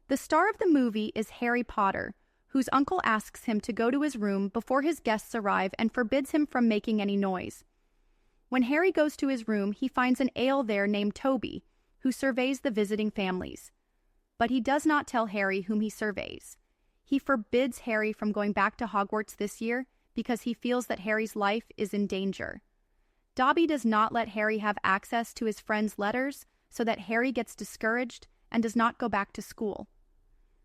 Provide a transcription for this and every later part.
The star of the movie is Harry Potter, whose uncle asks him to go to his room before his guests arrive and forbids him from making any noise. When Harry goes to his room, he finds an ale there named Toby, who surveys the visiting families. But he does not tell Harry whom he surveys. He forbids Harry from going back to Hogwarts this year because he feels that Harry's life is in danger. Dobby does not let Harry have access to his friends' letters, so that Harry gets discouraged and does not go back to school.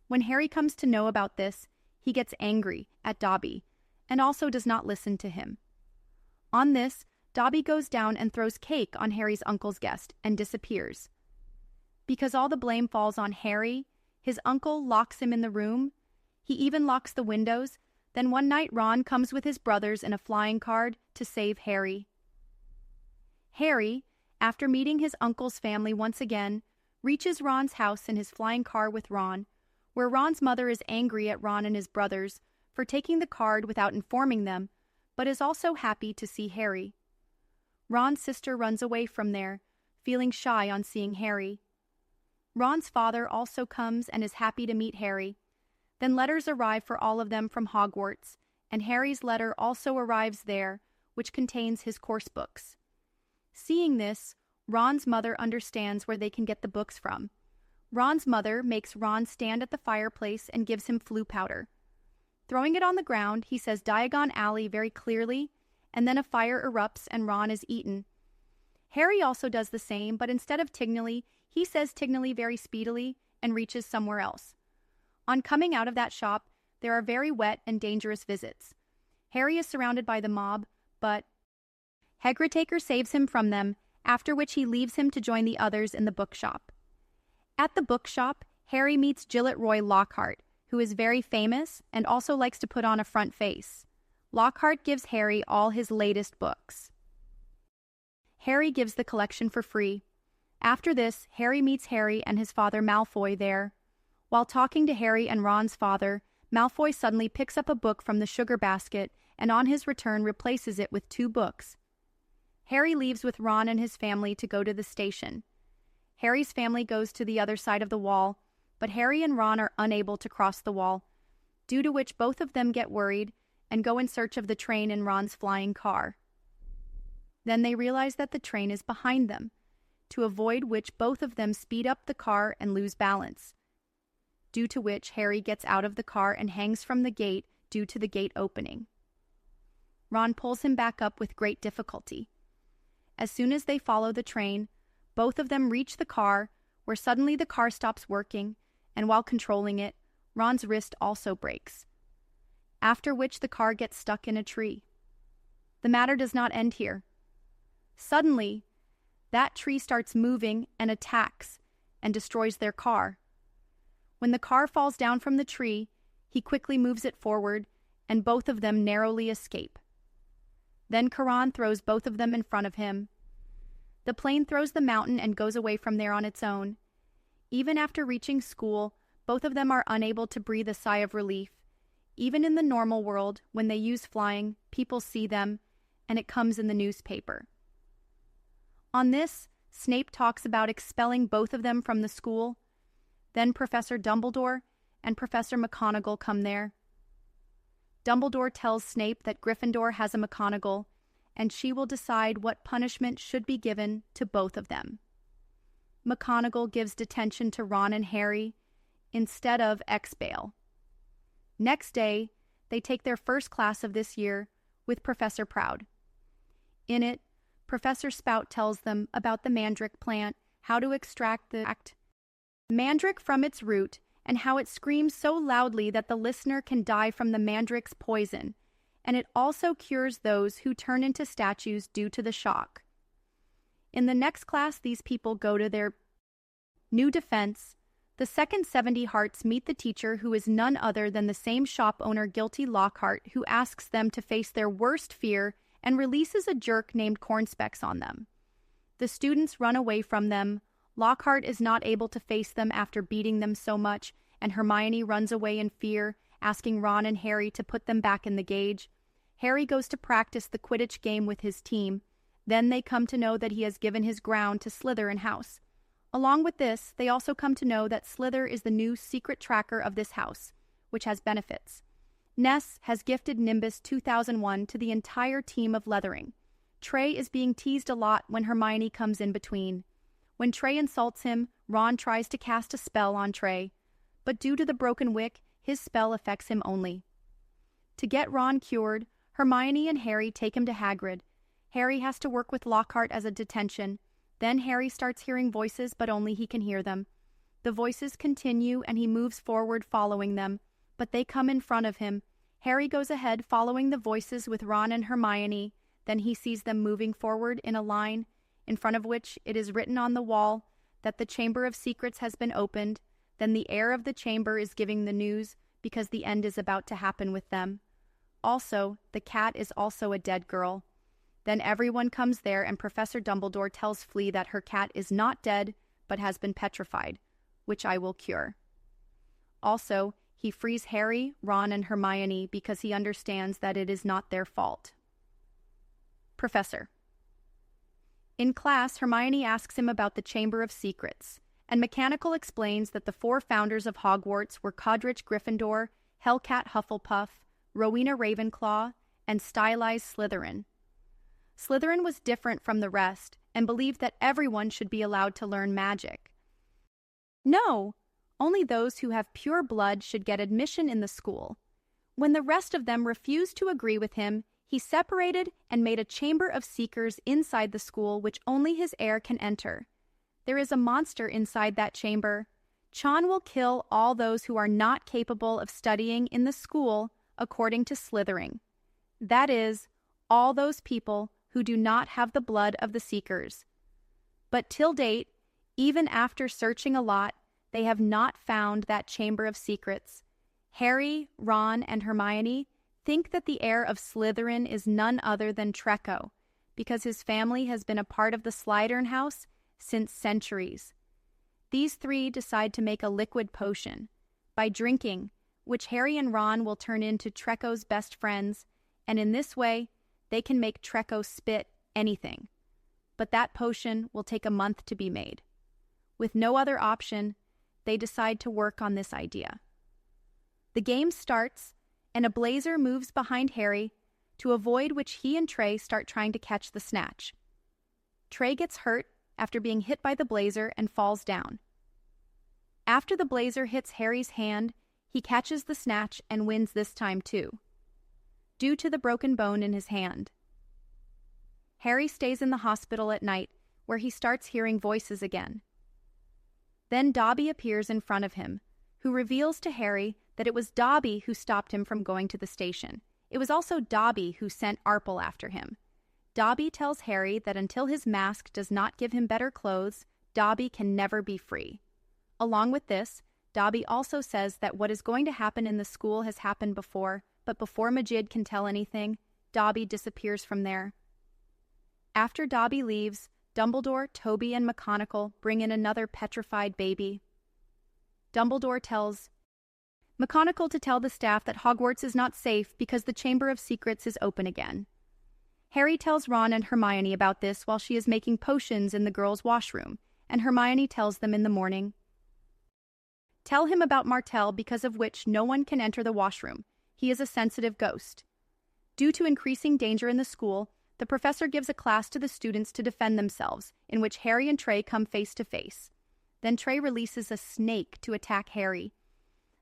When Harry comes to know about this, he gets angry at Dobby and also does not listen to him. On this, Dobby goes down and throws cake on Harry's uncle's guest and disappears. Because all the blame falls on Harry, his uncle locks him in the room. He even locks the windows. Then one night Ron comes with his brothers in a flying car to save Harry. Harry, after meeting his uncle's family once again, reaches Ron's house in his flying car with Ron, where Ron's mother is angry at Ron and his brothers for taking the card without informing them, but is also happy to see Harry. Ron's sister runs away from there, feeling shy on seeing Harry. Ron's father also comes and is happy to meet Harry. Then letters arrive for all of them from Hogwarts, and Harry's letter also arrives there, which contains his course books. Seeing this, Ron's mother understands where they can get the books from. Ron's mother makes Ron stand at the fireplace and gives him Floo powder. Throwing it on the ground, he says Diagon Alley very clearly, and then a fire erupts and Ron is eaten. Harry also does the same, but instead of Tignally, he says Tignally very speedily and reaches somewhere else. On coming out of that shop, there are very wet and dangerous visits. Harry is surrounded by the mob, but Hagrid saves him from them, after which he leaves him to join the others in the bookshop. At the bookshop, Harry meets Gilderoy Lockhart, who is very famous and also likes to put on a front face. Lockhart gives Harry all his latest books. Harry gives the collection for free. After this, Harry meets Harry and his father Malfoy there. While talking to Harry and Ron's father, Malfoy suddenly picks up a book from the sugar basket and on his return replaces it with 2 books. Harry leaves with Ron and his family to go to the station. Harry's family goes to the other side of the wall, but Harry and Ron are unable to cross the wall, due to which both of them get worried and go in search of the train in Ron's flying car. Then they realize that the train is behind them, to avoid which both of them speed up the car and lose balance, due to which Harry gets out of the car and hangs from the gate due to the gate opening. Ron pulls him back up with great difficulty. As soon as they follow the train, both of them reach the car, where suddenly the car stops working, and while controlling it, Ron's wrist also breaks. After which the car gets stuck in a tree. The matter does not end here. Suddenly, that tree starts moving and attacks and destroys their car. When the car falls down from the tree, he quickly moves it forward, and both of them narrowly escape. Then Karan throws both of them in front of him. The plane throws the mountain and goes away from there on its own. Even after reaching school, both of them are unable to breathe a sigh of relief. Even in the normal world, when they use flying, people see them, and it comes in the newspaper. On this, Snape talks about expelling both of them from the school. Then Professor Dumbledore and Professor McGonagall come there. Dumbledore tells Snape that Gryffindor has a McGonagall, and she will decide what punishment should be given to both of them. McGonagall gives detention to Ron and Harry instead of expel. Next day, they take their first class of this year with Professor Proud. In it, Professor Spout tells them about the mandrake plant, how to extract the mandrake from its root, and how it screams so loudly that the listener can die from the mandrake's poison, and it also cures those who turn into statues due to the shock. In the next class, these people go to their new defense. The second 70 Hearts meet the teacher, who is none other than the same shop owner, Guilty Lockhart, who asks them to face their worst fear and releases a jerk named Cornspecks on them. The students run away from them. Lockhart is not able to face them after beating them so much, and Hermione runs away in fear, asking Ron and Harry to put them back in the gauge. Harry goes to practice the Quidditch game with his team. Then they come to know that he has given his ground to Slytherin House. Along with this, they also come to know that Slither is the new secret tracker of this house, which has benefits. Ness has gifted Nimbus 2001 to the entire team of Leathering. Trey is being teased a lot when Hermione comes in between. When Trey insults him, Ron tries to cast a spell on Trey, but due to the broken wick, his spell affects him only. To get Ron cured, Hermione and Harry take him to Hagrid. Harry has to work with Lockhart as a detention. Then Harry starts hearing voices, but only he can hear them. The voices continue and he moves forward following them, but they come in front of him. Harry goes ahead following the voices with Ron and Hermione. Then he sees them moving forward in a line, in front of which it is written on the wall that the Chamber of Secrets has been opened. Then the heir of the chamber is giving the news because the end is about to happen with them. Also, the cat is also a dead girl. Then everyone comes there and Professor Dumbledore tells Flea that her cat is not dead, but has been petrified, which I will cure. Also, he frees Harry, Ron, and Hermione because he understands that it is not their fault. Professor. In class, Hermione asks him about the Chamber of Secrets, and Mechanical explains that the 4 founders of Hogwarts were Godric Gryffindor, Hellcat Hufflepuff, Rowena Ravenclaw, and Stylized Slytherin. Slytherin was different from the rest and believed that everyone should be allowed to learn magic. No, only those who have pure blood should get admission in the school. When the rest of them refused to agree with him, he separated and made a chamber of seekers inside the school which only his heir can enter. There is a monster inside that chamber. Chon will kill all those who are not capable of studying in the school according to Slithering. That is, all those people who do not have the blood of the Seekers. But till date, even after searching a lot, they have not found that Chamber of Secrets. Harry, Ron, and Hermione think that the heir of Slytherin is none other than Treco, because his family has been a part of the Slytherin house since centuries. These 3 decide to make a liquid potion, by drinking, which Harry and Ron will turn into Treco's best friends, and in this way, they can make Treco spit anything. But that potion will take a month to be made. With no other option, they decide to work on this idea. The game starts, and a blazer moves behind Harry, to avoid which he and Trey start trying to catch the snatch. Trey gets hurt after being hit by the blazer and falls down. After the blazer hits Harry's hand, he catches the snatch and wins this time too, due to the broken bone in his hand. Harry stays in the hospital at night, where he starts hearing voices again. Then Dobby appears in front of him, who reveals to Harry that it was Dobby who stopped him from going to the station. It was also Dobby who sent Arple after him. Dobby tells Harry that until his mask does not give him better clothes, Dobby can never be free. Along with this, Dobby also says that what is going to happen in the school has happened before, but before Majid can tell anything, Dobby disappears from there. After Dobby leaves, Dumbledore, Toby, and McGonagall bring in another petrified baby. Dumbledore tells McGonagall to tell the staff that Hogwarts is not safe because the Chamber of Secrets is open again. Harry tells Ron and Hermione about this while she is making potions in the girls' washroom, and Hermione tells them in the morning. Tell him about Martell, because of which no one can enter the washroom. He is a sensitive ghost. Due to increasing danger in the school, the professor gives a class to the students to defend themselves, in which Harry and Trey come face to face. Then Trey releases a snake to attack Harry.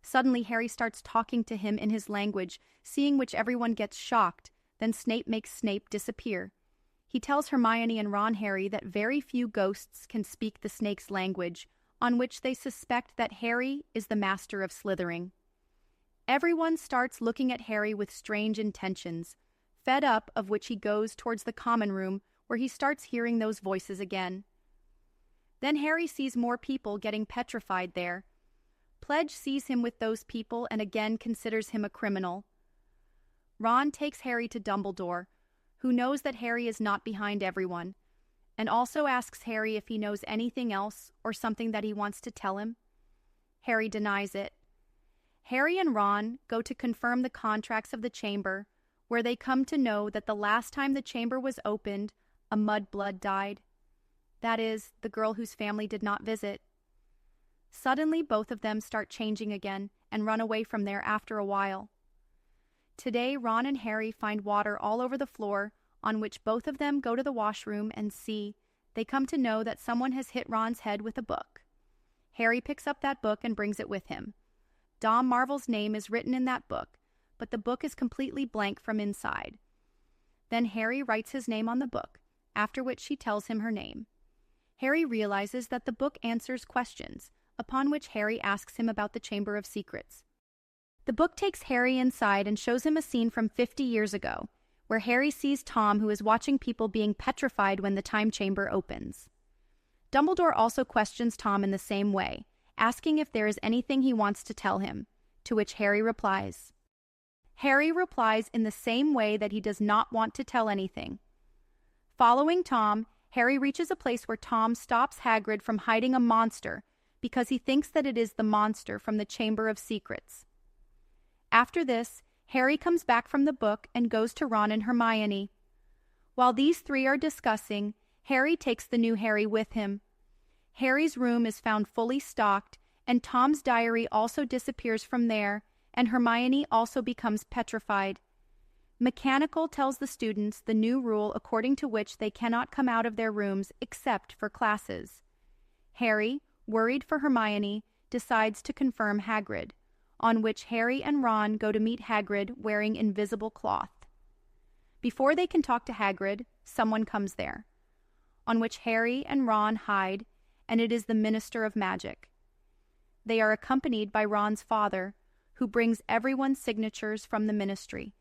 Suddenly, Harry starts talking to him in his language, seeing which everyone gets shocked. Then Snape makes Snape disappear. He tells Hermione and Ron Harry that very few ghosts can speak the snake's language, on which they suspect that Harry is the master of slithering. Everyone starts looking at Harry with strange intentions, fed up of which he goes towards the common room where he starts hearing those voices again. Then Harry sees more people getting petrified there. Pledge sees him with those people and again considers him a criminal. Ron takes Harry to Dumbledore, who knows that Harry is not behind everyone, and also asks Harry if he knows anything else or something that he wants to tell him. Harry denies it. Harry and Ron go to confirm the contracts of the chamber, where they come to know that the last time the chamber was opened, a mudblood died. That is, the girl whose family did not visit. Suddenly, both of them start changing again and run away from there after a while. Today, Ron and Harry find water all over the floor, on which both of them go to the washroom and see. They come to know that someone has hit Ron's head with a book. Harry picks up that book and brings it with him. Dom Marvell's name is written in that book, but the book is completely blank from inside. Then Harry writes his name on the book, after which she tells him her name. Harry realizes that the book answers questions, upon which Harry asks him about the Chamber of Secrets. The book takes Harry inside and shows him a scene from 50 years ago, where Harry sees Tom, who is watching people being petrified when the time chamber opens. Dumbledore also questions Tom in the same way, asking if there is anything he wants to tell him, to which Harry replies. Harry replies in the same way that he does not want to tell anything. Following Tom, Harry reaches a place where Tom stops Hagrid from hiding a monster because he thinks that it is the monster from the Chamber of Secrets. After this, Harry comes back from the book and goes to Ron and Hermione. While these three are discussing, Harry takes the new Harry with him. Harry's room is found fully stocked, and Tom's diary also disappears from there, and Hermione also becomes petrified. Mechanical tells the students the new rule according to which they cannot come out of their rooms except for classes. Harry, worried for Hermione, decides to confirm Hagrid, on which Harry and Ron go to meet Hagrid wearing invisible cloth. Before they can talk to Hagrid, someone comes there, on which Harry and Ron hide, and it is the Minister of Magic. They are accompanied by Ron's father, who brings everyone's signatures from the ministry,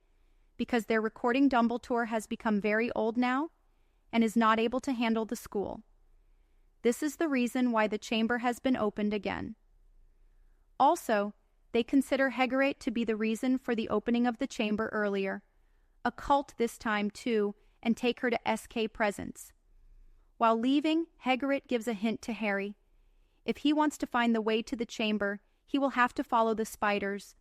because their recording Dumbledore has become very old now and is not able to handle the school. This is the reason why the chamber has been opened again. Also, they consider Hagrid to be the reason for the opening of the chamber earlier, a cult this time too, and take her to SK Presents. While leaving, Hagrid gives a hint to Harry. If he wants to find the way to the chamber, he will have to follow the spiders.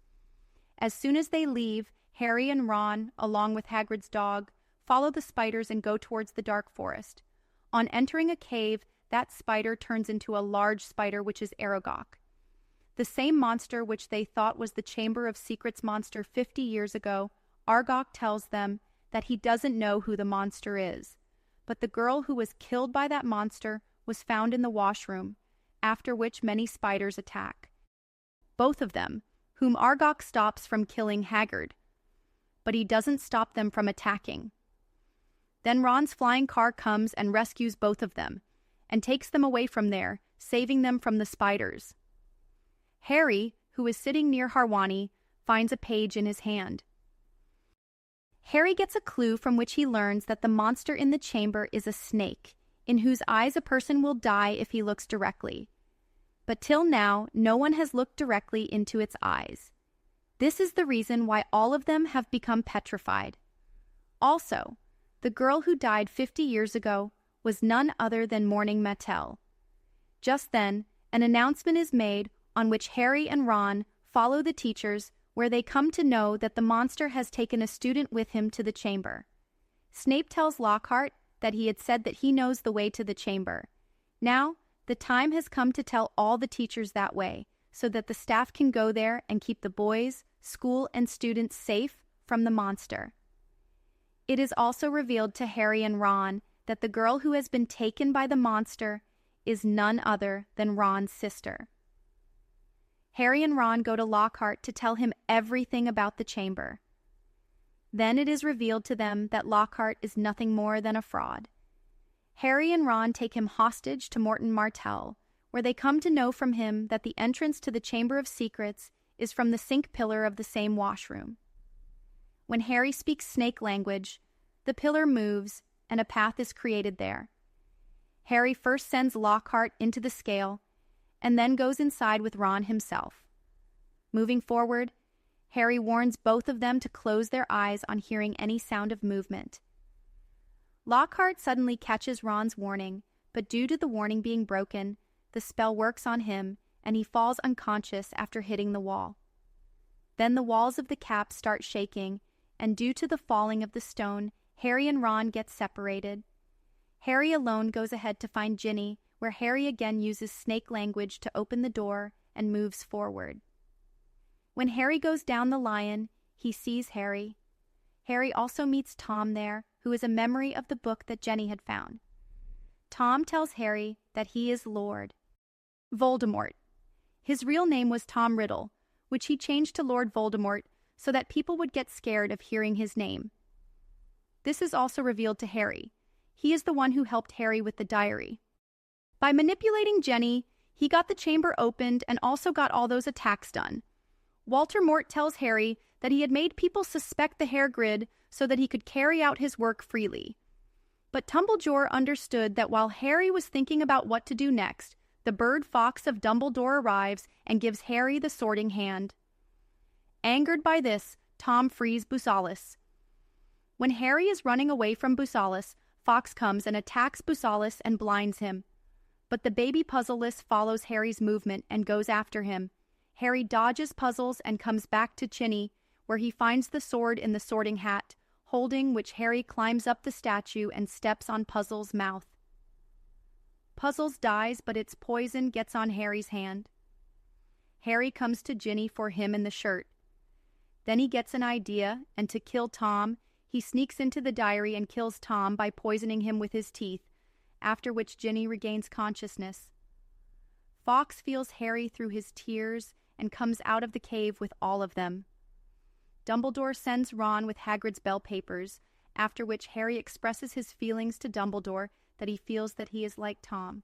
As soon as they leave, Harry and Ron, along with Hagrid's dog, follow the spiders and go towards the dark forest. On entering a cave, that spider turns into a large spider, which is Aragog, the same monster which they thought was the Chamber of Secrets monster 50 years ago. Aragog tells them that he doesn't know who the monster is, but the girl who was killed by that monster was found in the washroom, after which many spiders attack. Both of them, whom Aragog stops from killing Hagrid, but he doesn't stop them from attacking. Then Ron's flying car comes and rescues both of them, and takes them away from there, saving them from the spiders. Harry, who is sitting near Harwani, finds a page in his hand. Harry gets a clue from which he learns that the monster in the chamber is a snake, in whose eyes a person will die if he looks directly. But till now, no one has looked directly into its eyes. This is the reason why all of them have become petrified. Also, the girl who died 50 years ago was none other than Mourning Mattel. Just then, an announcement is made on which Harry and Ron follow the teachers, where they come to know that the monster has taken a student with him to the chamber. Snape tells Lockhart that he had said that he knows the way to the chamber. Now, the time has come to tell all the teachers that way, so that the staff can go there and keep the boys, school, and students safe from the monster. It is also revealed to Harry and Ron that the girl who has been taken by the monster is none other than Ron's sister. Harry and Ron go to Lockhart to tell him everything about the chamber. Then it is revealed to them that Lockhart is nothing more than a fraud. Harry and Ron take him hostage to Morton Martell, where they come to know from him that the entrance to the Chamber of Secrets is from the sink pillar of the same washroom. When Harry speaks snake language, the pillar moves and a path is created there. Harry first sends Lockhart into the scale, and then goes inside with Ron himself. Moving forward, Harry warns both of them to close their eyes on hearing any sound of movement. Lockhart suddenly catches Ron's warning, but due to the warning being broken, the spell works on him, and he falls unconscious after hitting the wall. Then the walls of the cap start shaking, and due to the falling of the stone, Harry and Ron get separated. Harry alone goes ahead to find Ginny, where Harry again uses snake language to open the door and moves forward. When Harry goes down the lion, he sees Harry. Harry also meets Tom there, who is a memory of the book that Jenny had found. Tom tells Harry that he is Lord Voldemort. His real name was Tom Riddle, which he changed to Lord Voldemort so that people would get scared of hearing his name. This is also revealed to Harry. He is the one who helped Harry with the diary. By manipulating Jenny, he got the chamber opened and also got all those attacks done. Walter Mort tells Harry that he had made people suspect the Hagrid so that he could carry out his work freely. But Tumbledore understood that while Harry was thinking about what to do next, the bird fox of Dumbledore arrives and gives Harry the sorting hand. Angered by this, Tom frees Busalis. When Harry is running away from Busalis, Fox comes and attacks Busalis and blinds him. But the baby Puzzleless follows Harry's movement and goes after him. Harry dodges Puzzles and comes back to Ginny, where he finds the sword in the sorting hat, holding which Harry climbs up the statue and steps on Puzzles' mouth. Puzzles dies, but its poison gets on Harry's hand. Harry comes to Ginny for him in the shirt. Then he gets an idea, and to kill Tom, he sneaks into the diary and kills Tom by poisoning him with his teeth, after which Ginny regains consciousness. Fawkes feels Harry through his tears and comes out of the cave with all of them. Dumbledore sends Ron with Hagrid's bell papers, after which Harry expresses his feelings to Dumbledore that he feels that he is like Tom.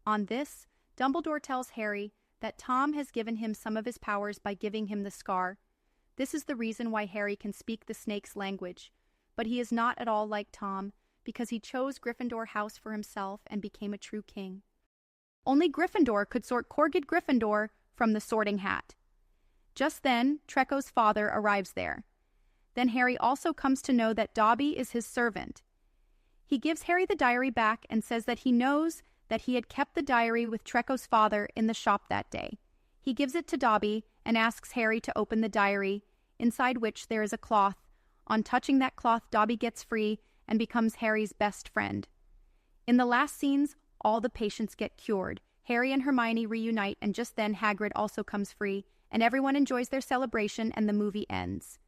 On this, Dumbledore tells Harry that Tom has given him some of his powers by giving him the scar. This is the reason why Harry can speak the snake's language, but he is not at all like Tom, because he chose Gryffindor House for himself and became a true king. Only Gryffindor could sort Corgid Gryffindor from the sorting hat. Just then, Treco's father arrives there. Then Harry also comes to know that Dobby is his servant. He gives Harry the diary back and says that he knows that he had kept the diary with Treco's father in the shop that day. He gives it to Dobby and asks Harry to open the diary, inside which there is a cloth. On touching that cloth, Dobby gets free and becomes Harry's best friend. In the last scenes, all the patients get cured. Harry and Hermione reunite, and just then Hagrid also comes free, and everyone enjoys their celebration and the movie ends.